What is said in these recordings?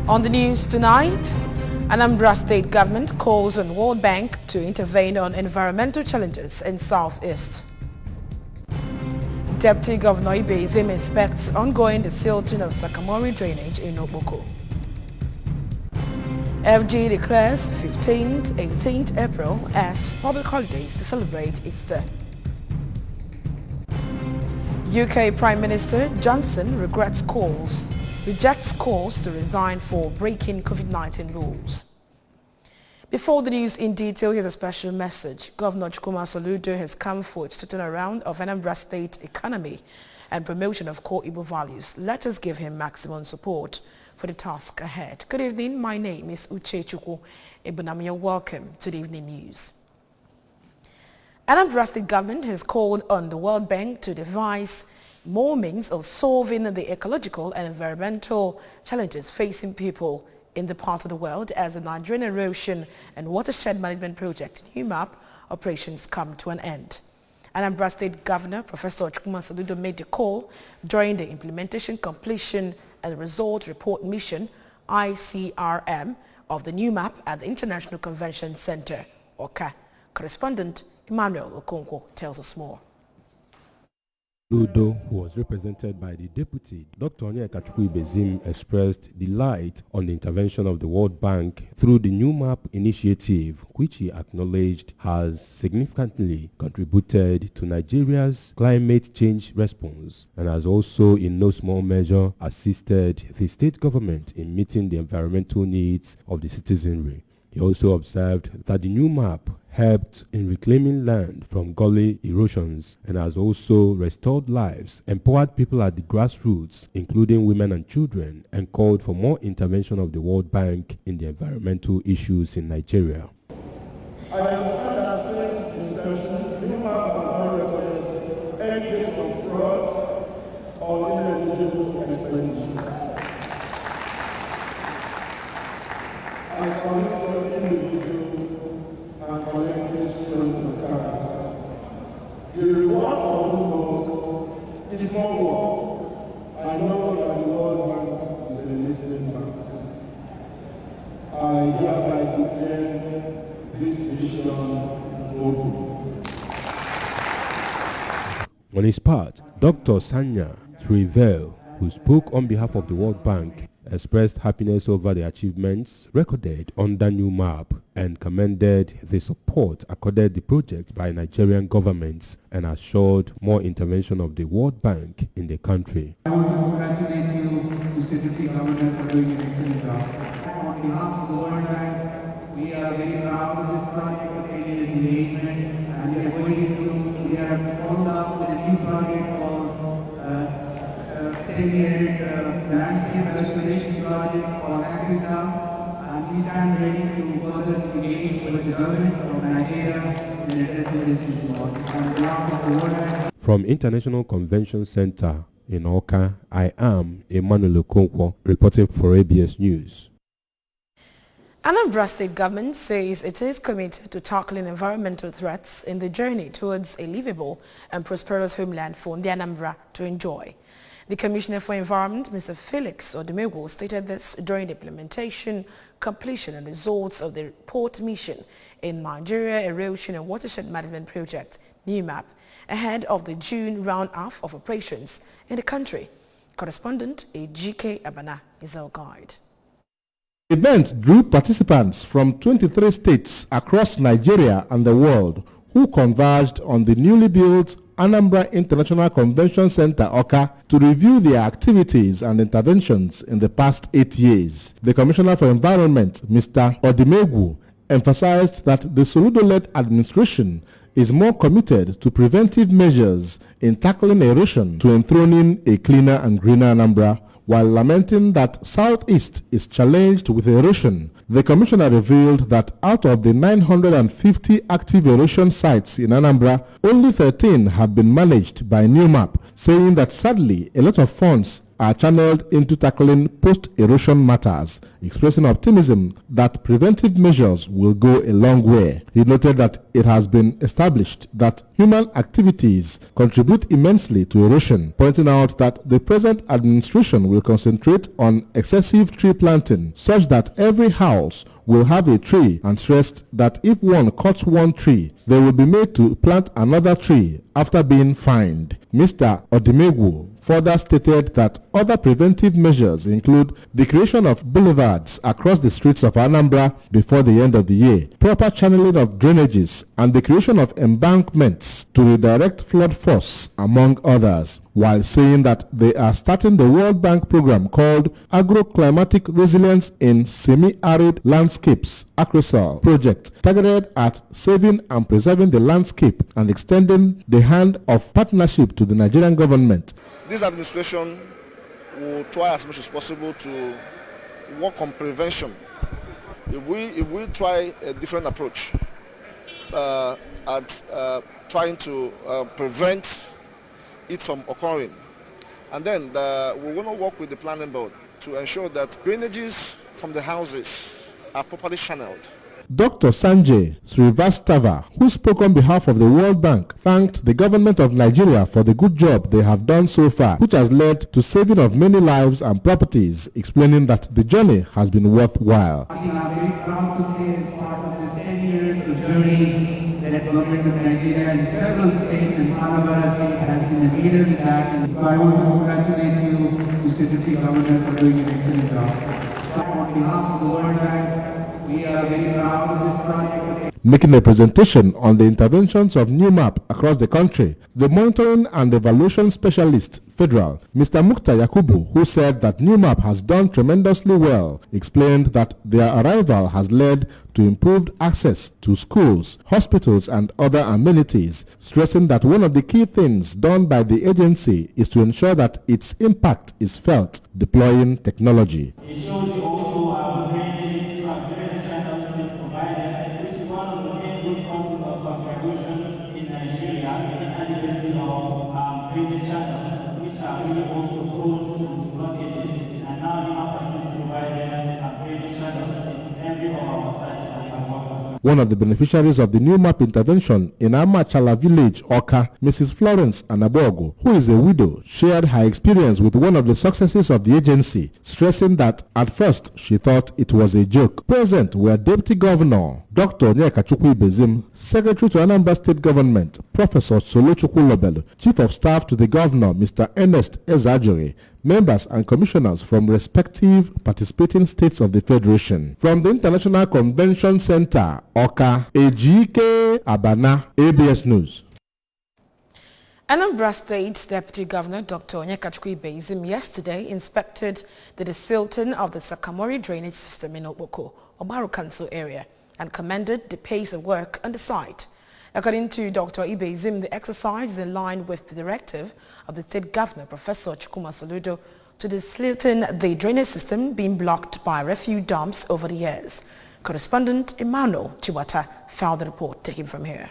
On the news tonight, Anambra State government calls on World Bank to intervene on environmental challenges in Southeast. Deputy Governor Ibezim inspects ongoing desilting of Sakamori drainage in Oboko. FG declares 15th, 18th April as public holidays to celebrate Easter. UK Prime Minister Johnson rejects calls to resign for breaking COVID-19 rules. Before the news in detail, here's a special message. Governor Chukwuma Soludo has come forward to turn around of Anambra State economy and promotion of core Igbo values. Let us give him maximum support for the task ahead. Good evening. My name is Uche Chukwu Ebunamiya. Welcome to the evening news. Anambra State government has called on the World Bank to devise more means of solving the ecological and environmental challenges facing people in the part of the world as the Nigerian Erosion and Watershed Management Project (NEWMAP) operations come to an end. Anambra State Governor Professor Chukwuma Soludo made the call during the implementation, completion and result report mission (ICRM) of the NEWMAP at the International Convention Center, OCA. Correspondent Emmanuel Okonkwo tells us more. Ludo, who was represented by the deputy, Dr. Onyeka Chukwuibezim, expressed delight on the intervention of the World Bank through the NEWMAP initiative, which he acknowledged has significantly contributed to Nigeria's climate change response and has also in no small measure assisted the state government in meeting the environmental needs of the citizenry. He also observed that the NEWMAP helped in reclaiming land from gully erosions and has also restored lives, empowered people at the grassroots, including women and children, and called for more intervention of the World Bank in the environmental issues in Nigeria. I understand that since inception, the NEWMAP has not recorded any case of fraud or ineligible expenditure. As for individual and collective strength of character, the reward for good work is more work. I know that the World Bank is a listening bank. I hereby declare this vision open. On his part, Dr. Sanya Srivel, who spoke on behalf of the World Bank, expressed happiness over the achievements recorded under NEWMAP and commended the support accorded the project by Nigerian governments and assured more intervention of the World Bank in the country. I want to congratulate you, Mr. Deputy Governor, for doing an excellent job. On behalf of the World Bank, we are very proud of this project of this engagement, and we have followed up with a new project called semi-arid landscape restoration project called AgriSA, and we stand ready to further engage with the government of Nigeria in addressing this issue. On behalf of the World Bank. From International Convention Center in Oka, I am Emmanuel Okonkwo reporting for ABS News. Anambra State government says it is committed to tackling environmental threats in the journey towards a livable and prosperous homeland for the Anambra to enjoy. The Commissioner for Environment, Mr. Felix Odumegwu, stated this during the implementation, completion and results of the report mission in Nigeria Erosion and Watershed Management Project, NEWMAP, ahead of the June round-off of operations in the country. Correspondent GK Abana is our guide. The event drew participants from 23 states across Nigeria and the world who converged on the newly built Anambra International Convention Center, OCA, to review their activities and interventions in the past 8 years. The Commissioner for Environment, Mr. Odumegwu, emphasized that the Soludo-led administration is more committed to preventive measures in tackling erosion to enthroning a cleaner and greener Anambra, while lamenting that Southeast is challenged with erosion. The Commissioner revealed that out of the 950 active erosion sites in Anambra, only 13 have been managed by NEWMAP, saying that sadly a lot of funds are channeled into tackling post-erosion matters, expressing optimism that preventive measures will go a long way. He noted that it has been established that human activities contribute immensely to erosion, pointing out that the present administration will concentrate on excessive tree planting such that every house will have a tree, and stressed that if one cuts one tree, they will be made to plant another tree after being fined. Mr. Odimegwu further stated that other preventive measures include the creation of boulevards across the streets of Anambra before the end of the year, proper channeling of drainages, and the creation of embankments to redirect flood force, among others, while saying that they are starting the World Bank program called Agroclimatic Resilience in Semi-Arid Landscapes (ACRISAL) project, targeted at saving and preserving the landscape and extending the hand of partnership to the Nigerian government. This administration will try as much as possible to work on prevention. If we try a different approach at trying to prevent it from occurring, and then we're going to work with the planning board to ensure that drainages from the houses are properly channeled. Dr. Sanjay Srivastava, who spoke on behalf of the World Bank, thanked the government of Nigeria for the good job they have done so far, which has led to saving of many lives and properties, explaining that the journey has been worthwhile. I'm very proud to say as part of this 10 years of journey that the government of Nigeria in several states and Anambra State has been a leader in that. And so I want to congratulate you, Mr. Deputy Governor, for doing an excellent job. So on behalf of the World Bank, we are very proud of this project. Making a presentation on the interventions of NewMap across the country, the Monitoring and Evaluation Specialist Federal, Mr. Mukta Yakubu, who said that NewMap has done tremendously well, explained that their arrival has led to improved access to schools, hospitals, and other amenities, stressing that one of the key things done by the agency is to ensure that its impact is felt, deploying technology. It shows you also our drainage channels provided, which is one of the main root causes of pollution in Nigeria, and the basis of drainage channels, which are really also prone to blockages, and now the opportunity provided drainage channels in every of our sites. One of the beneficiaries of the NewMap intervention in Amachala village, Oka, Mrs. Florence Anabogo, who is a widow, shared her experience with one of the successes of the agency, stressing that at first she thought it was a joke. Present were Deputy Governor Dr. Onyeka Chukwuibezim, Secretary to Anambra State Government, Professor Solochukwu Lobelu, Chief of Staff to the Governor, Mr. Ernest Ezajore, members and commissioners from respective participating states of the Federation. From the International Convention Center, Oka, Ejike Abana, ABS News. Anambra State Deputy Governor Dr. Onyeka Chukwuibezim yesterday inspected the desilting of the Sakamori drainage system in Okpoko, Obaru Council area, and commended the pace of work on the site. According to Dr. Ibezim, the exercise is in line with the directive of the state governor, Professor Chukwuma Soludo, to desilting the drainage system being blocked by refuse dumps over the years. Correspondent Emmanuel Chiwata filed the report. Taken from here.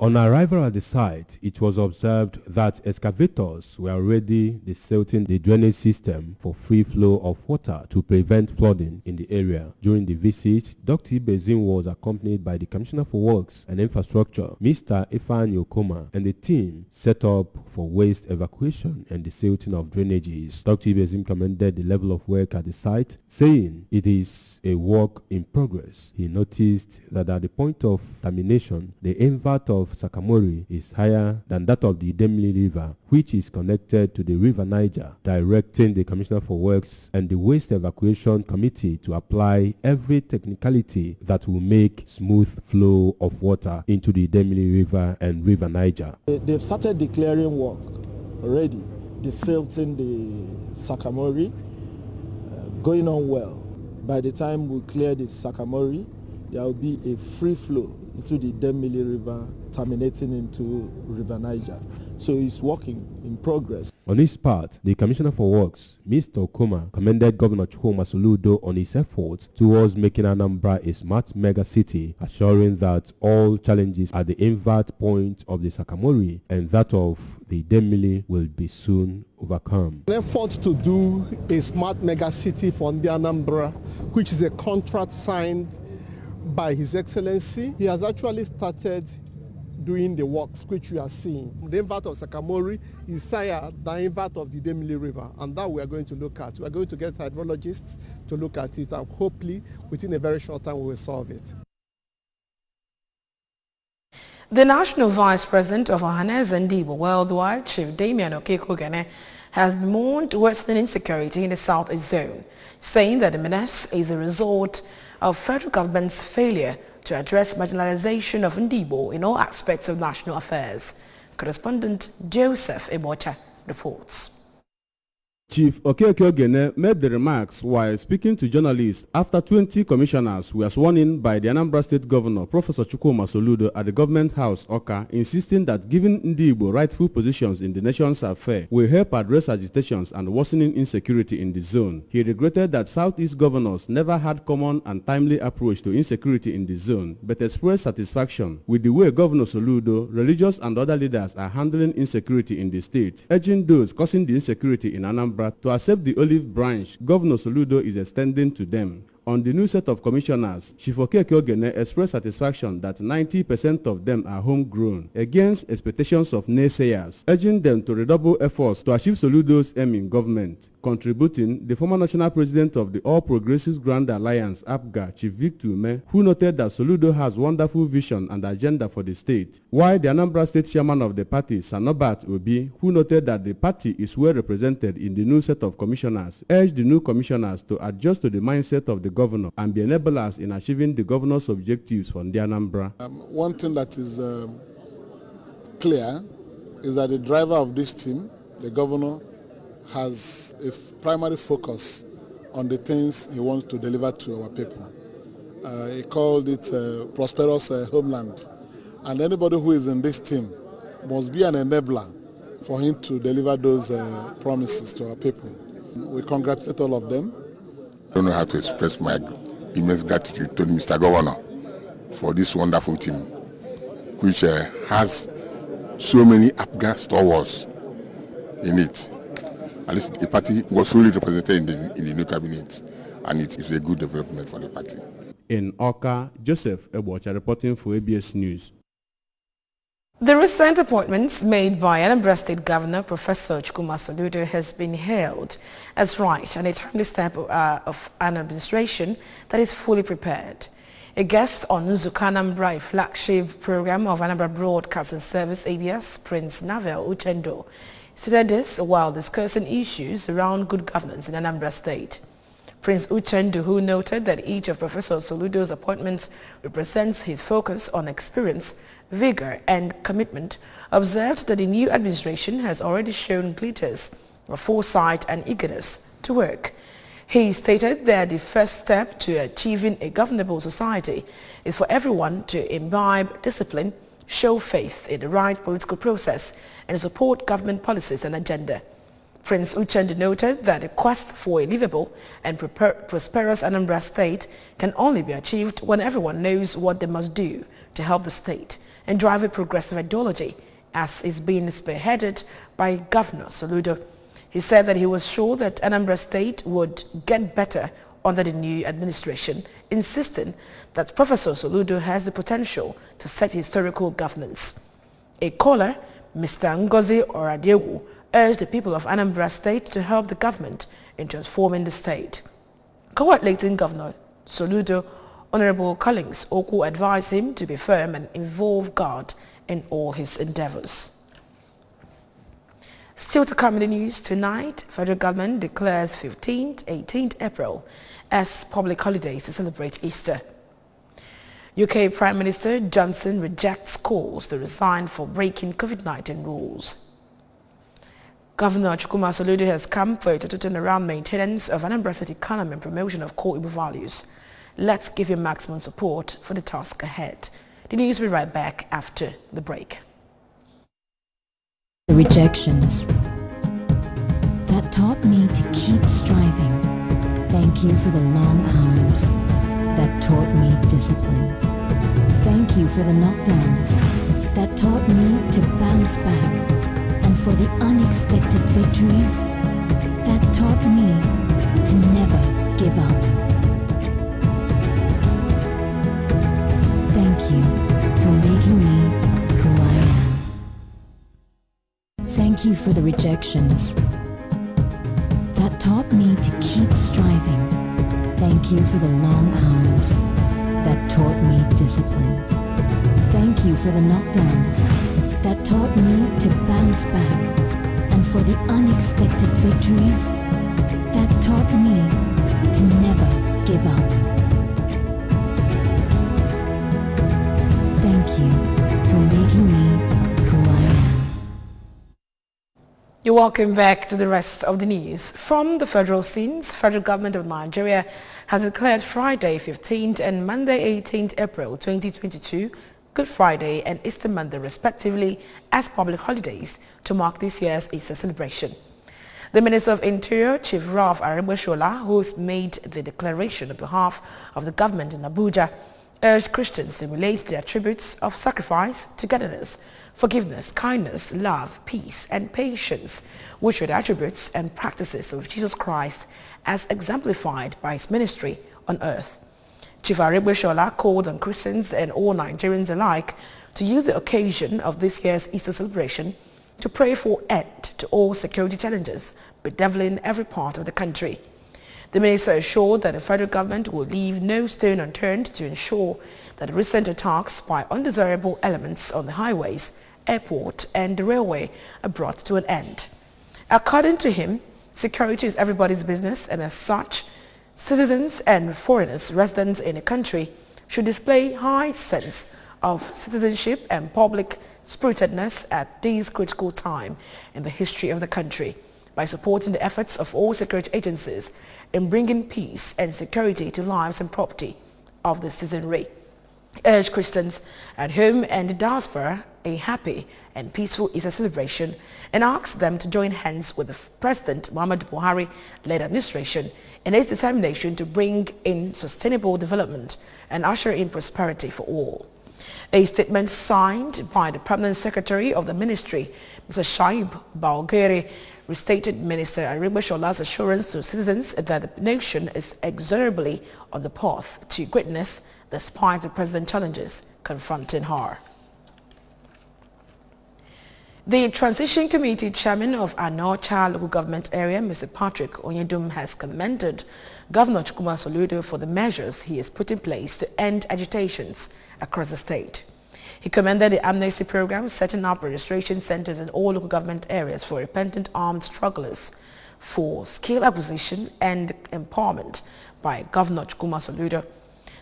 On arrival at the site, it was observed that excavators were already desilting the drainage system for free flow of water to prevent flooding in the area. During the visit, Dr. Ibezim was accompanied by the Commissioner for Works and Infrastructure, Mr. Ifeanyi Okoma, and the team set up for waste evacuation and desilting of drainages. Dr. Ibezim commended the level of work at the site, saying it is a work in progress. He noticed that at the point of termination, the invert of Sakamori is higher than that of the Idemili River, which is connected to the River Niger, directing the Commissioner for Works and the Waste Evacuation Committee to apply every technicality that will make smooth flow of water into the Idemili River and River Niger. They've started declaring work already, desilting the Sakamori, going on well. By the time we clear the Sakamori, there will be a free flow into the Idemili River, terminating into River Niger. So it's working in progress. On his part, the Commissioner for Works, Mr. Okoma, commended Governor Chukwuma Soludo on his efforts towards making Anambra a smart mega city, assuring that all challenges at the invert point of the Sakamori and that of the Idemili will be soon overcome. An effort to do a smart mega city for the Anambra, which is a contract signed by His Excellency. He has actually started doing the works which we are seeing. The invert of Sakamori is higher than the invert of the Idemili River, and that we are going to look at. We are going to get hydrologists to look at it, and hopefully within a very short time we will solve it. The National Vice President of Ohanaeze Ndigbo Worldwide, Chief Damian Okeke-Ogene, has bemoaned worsening insecurity in the Southeast Zone, saying that the menace is a result of federal government's failure to address marginalization of Ndigbo in all aspects of national affairs. Correspondent Joseph Ebocha reports. Chief Okeke-Ogene made the remarks while speaking to journalists after 20 commissioners were sworn in by the Anambra State Governor, Professor Chukwuma Soludo, at the Government House, Awka, insisting that giving Ndigbo rightful positions in the nation's affairs will help address agitations and worsening insecurity in the zone. He regretted that Southeast governors never had common and timely approach to insecurity in the zone, but expressed satisfaction with the way Governor Soludo, religious and other leaders are handling insecurity in the state, urging those causing the insecurity in Anambra to accept the olive branch Governor Soludo is extending to them. On the new set of commissioners, Chief Okeke-Ogene expressed satisfaction that 90% of them are homegrown, against expectations of naysayers, urging them to redouble efforts to achieve Soludo's aim in government. Contributing, the former national president of the All Progressives Grand Alliance, APGA, Chief Victor Ume, who noted that Soludo has wonderful vision and agenda for the state, while the Anambra State chairman of the party, Sanobat Obi, who noted that the party is well represented in the new set of commissioners, urged the new commissioners to adjust to the mindset of the governor and be enablers in achieving the governor's objectives for the Anambra. One thing that is clear is that the driver of this team, the governor, has a primary focus on the things he wants to deliver to our people. He called it prosperous homeland. And anybody who is in this team must be an enabler for him to deliver those promises to our people. We congratulate all of them. I don't know how to express my immense gratitude to Mr. Governor for this wonderful team, which has so many APGA stalwarts in it. At least the party was fully represented in the new cabinet, and it is a good development for the party. In Awka, Joseph Ebocha reporting for ABS News. The recent appointments made by Anambra State Governor Professor Chukwuma Soludo has been hailed as right and a timely step of an administration that is fully prepared. A guest on Nzuka Anambra, a flagship program of Anambra Broadcasting Service ABS, Prince Navel Uchendo, stated this while discussing issues around good governance in Anambra State. Prince Uchendu, who noted that each of Professor Soludo's appointments represents his focus on experience, vigor and commitment, observed that the new administration has already shown glitters of foresight and eagerness to work. He stated that the first step to achieving a governable society is for everyone to imbibe discipline, show faith in the right political process, and support government policies and agenda. Prince Uchendu noted that the quest for a livable and prosperous Anambra State can only be achieved when everyone knows what they must do to help the state and drive a progressive ideology, as is being spearheaded by Governor Soludo. He said that he was sure that Anambra State would get better under the new administration, insisting that Professor Soludo has the potential to set historical governance. A caller, Mr. Ngozi Oradiegu, urged the people of Anambra State to help the government in transforming the state. Coordinating Governor Soludo, Honorable Collins Oku, advised him to be firm and involve God in all his endeavors. Still to come in the news tonight, federal government declares 15th, 18th April as public holidays to celebrate Easter. UK Prime Minister Johnson rejects calls to resign for breaking COVID-19 rules. Governor Chukwuma Soludo has come for a total turnaround maintenance of Anambra State economy and promotion of core Igbo values. Let's give him maximum support for the task ahead. The news will be right back after the break. The rejections, taught me to keep striving. Thank you for the long hours that taught me discipline. Thank you for the knockdowns that taught me to bounce back, and for the unexpected victories that taught me to never give up. Thank you for making me who I am. Thank you for the rejections that taught me to keep striving. Thank you for the long hours that taught me discipline. Thank you for the knockdowns that taught me to bounce back, and for the unexpected victories that taught me to never give up. Thank you for making me who I am. You're welcome back to the rest of the news. From the federal scenes, federal government of Nigeria has declared Friday 15th and Monday 18th April 2022 Good Friday and Easter Monday respectively as public holidays to mark this year's Easter celebration. The Minister of Interior, Chief Ralph Arembeshola, who has made the declaration on behalf of the government in Abuja, urged Christians to relate their attributes of sacrifice, togetherness, forgiveness, kindness, love, peace, and patience, which were the attributes and practices of Jesus Christ as exemplified by his ministry on earth. Chief Arembeshola called on Christians and all Nigerians alike to use the occasion of this year's Easter celebration to pray for end to all security challenges bedeviling every part of the country. The minister assured that the federal government will leave no stone unturned to ensure that the recent attacks by undesirable elements on the highways, airport and the railway are brought to an end. According to him, security is everybody's business, and as such, citizens and foreigners residents in the country should display high sense of citizenship and public spiritedness at this critical time in the history of the country by supporting the efforts of all security agencies in bringing peace and security to lives and property of the citizenry. He urged Christians at home and the diaspora a happy and peaceful Easter celebration and asked them to join hands with the President Muhammadu Buhari-led administration in its determination to bring in sustainable development and usher in prosperity for all. A statement signed by the Permanent Secretary of the Ministry, Mr. Shaib Balgeri, restated Minister Arembeshola's assurance to citizens that the nation is inexorably on the path to greatness despite the present challenges confronting her. The Transition Committee Chairman of Anocha Local Government Area, Mr. Patrick Onyedum, has commended Governor Chukwuma Soludo for the measures he has put in place to end agitations across the state. He commended the amnesty program setting up registration centers in all local government areas for repentant armed strugglers for skill acquisition and empowerment by Governor Chukwuma Soludo.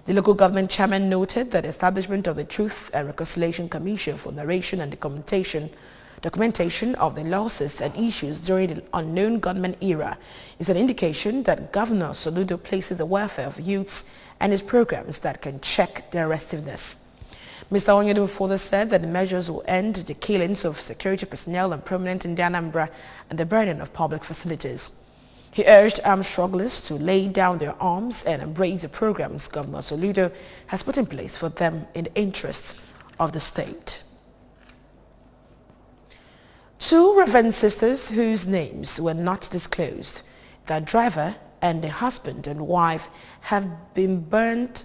The local government chairman noted that the establishment of the Truth and Reconciliation Commission for narration and documentation of the losses and issues during the unknown gunman era is an indication that Governor Soludo places the welfare of youths and his programs that can check their restiveness. Mr. Onyedum further said that the measures will end the killings of security personnel and prominent in the Anambra and the burning of public facilities. He urged armed strugglers to lay down their arms and embrace the programs Governor Soludo has put in place for them in the interests of the state. Two Reverend sisters whose names were not disclosed, their driver and their husband and wife, have been burnt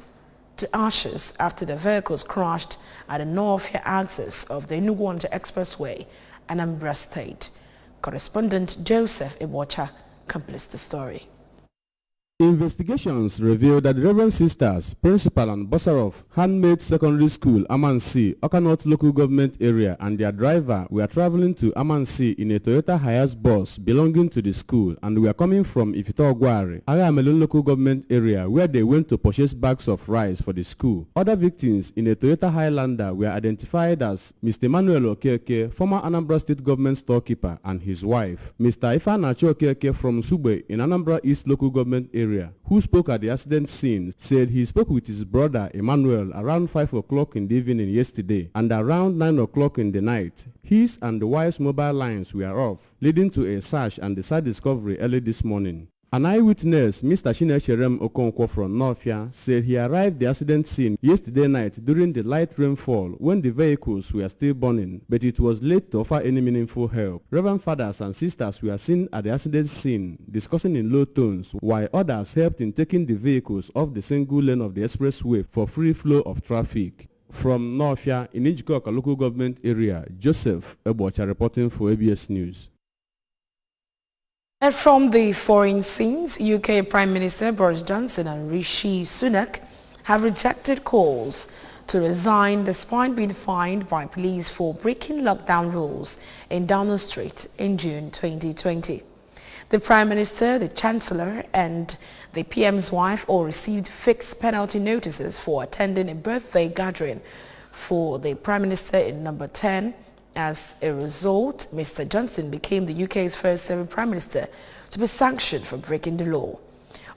to ashes after their vehicles crashed at the north axis of the Enugu-Onitsha Expressway, Anambra State. Correspondent Joseph Ibocha completes the story. Investigations revealed that the Reverend Sisters, principal and bursar of Handmaid Secondary School, Amansi, Awka North Local Government Area, and their driver were traveling to Amansi in a Toyota Hiace bus belonging to the school and were coming from Ifito-Ogwari, Agamelun Local Government Area, where they went to purchase bags of rice for the school. Other victims in a Toyota Highlander were identified as Mr. Emmanuel Okeke, former Anambra State Government storekeeper, and his wife, Mr. Ifeanachi Okeke from Sugbe in Anambra East Local Government Area, area, who spoke at the accident scene, said he spoke with his brother Emmanuel around 5 o'clock in the evening yesterday, and around 9 o'clock in the night, his and the wife's mobile lines were off, leading to a search and the sad discovery early this morning. An eyewitness, Mr. Chinecherem Okonkwo from Northia, said he arrived at the accident scene yesterday night during the light rainfall when the vehicles were still burning, but it was late to offer any meaningful help. Reverend fathers and sisters were seen at the accident scene discussing in low tones, while others helped in taking the vehicles off the single lane of the expressway for free flow of traffic. From Northia, in Ijikoka local government area, Joseph Ebocha reporting for ABS News. And from the foreign scenes, UK Prime Minister Boris Johnson and Rishi Sunak have rejected calls to resign despite being fined by police for breaking lockdown rules in Downing Street in June 2020. The Prime Minister, the Chancellor and the PM's wife all received fixed penalty notices for attending a birthday gathering for the Prime Minister in number 10. As a result, Mr. Johnson became the UK's first ever Prime Minister to be sanctioned for breaking the law.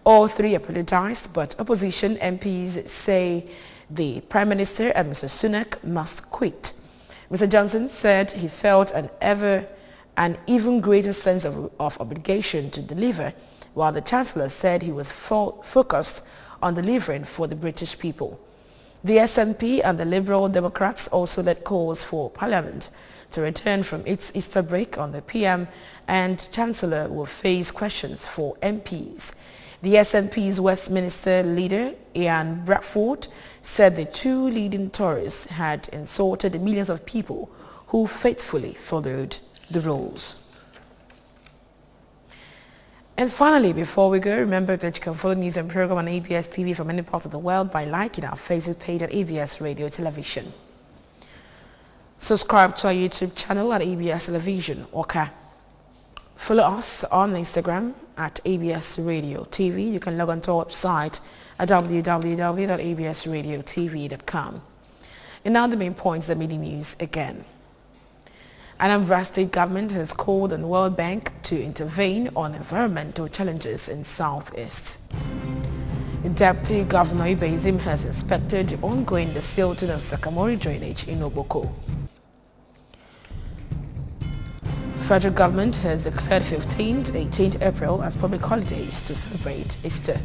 All three apologized, but opposition MPs say the Prime Minister and Mr. Sunak must quit. Mr. Johnson said he felt an even greater sense of obligation to deliver, while the Chancellor said he was focused on delivering for the British people. The SNP and the Liberal Democrats also led calls for Parliament to return from its Easter break on the PM, and Chancellor will face questions for MPs. The SNP's Westminster leader, Ian Bradford, said the two leading Tories had insulted the millions of people who faithfully followed the rules. And finally, before we go, remember that you can follow news and program on ABS TV from any part of the world by liking our Facebook page at ABS Radio Television. Subscribe to our YouTube channel at ABS Television, Oka. Follow us on Instagram at ABS Radio TV. You can log on to our website at www.absradiotv.com. And now the main points of the media news again. Anambra State government has called on the World Bank to intervene on environmental challenges in Southeast. Deputy Governor Ibezim has inspected the ongoing desilting of Sakamori drainage in Oboko. Federal government has declared 15th, 18th April as public holidays to celebrate Easter.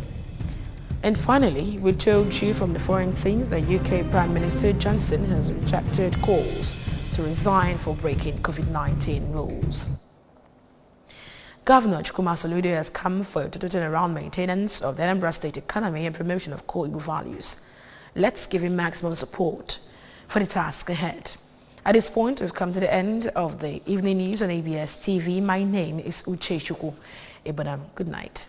And finally, we told you from the foreign scenes that UK Prime Minister Johnson has rejected calls to resign for breaking COVID-19 rules. Governor Chukwuma Soludo has come for a total turnaround maintenance of the Anambra State economy and promotion of core Igbo values. Let's give him maximum support for the task ahead. At this point, we've come to the end of the evening news on ABS TV. My name is Uche Chukwu Ibanam. Good night.